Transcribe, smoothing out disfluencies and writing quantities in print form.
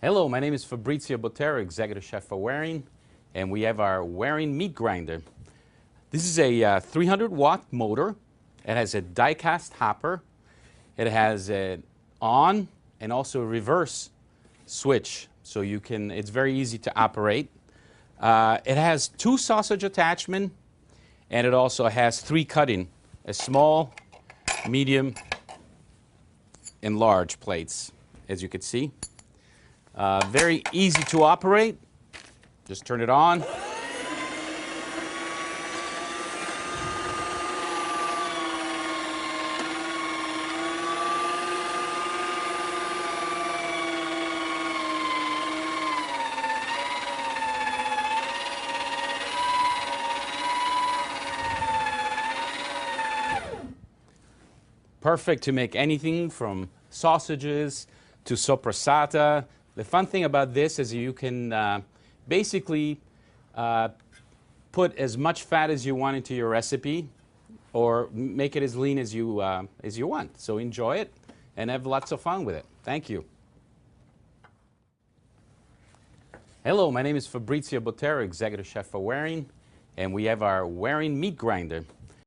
Hello, my name is Fabrizio Botero, Executive Chef for Waring, and we have our Waring Meat Grinder. This is a 300-watt motor. It has a die-cast hopper. It has an on and also a reverse switch, so it's very easy to operate. It has 2 sausage attachments, and it also has 3 cutting, a small, medium, and large plates, as you can see. Very easy to operate. Just turn it on. Perfect to make anything from sausages to soppressata. The fun thing about this is you can basically put as much fat as you want into your recipe or make it as lean as you want. So enjoy it and have lots of fun with it. Thank you. Hello, my name is Fabrizio Botero, Executive Chef for Waring, and we have our Waring Meat Grinder.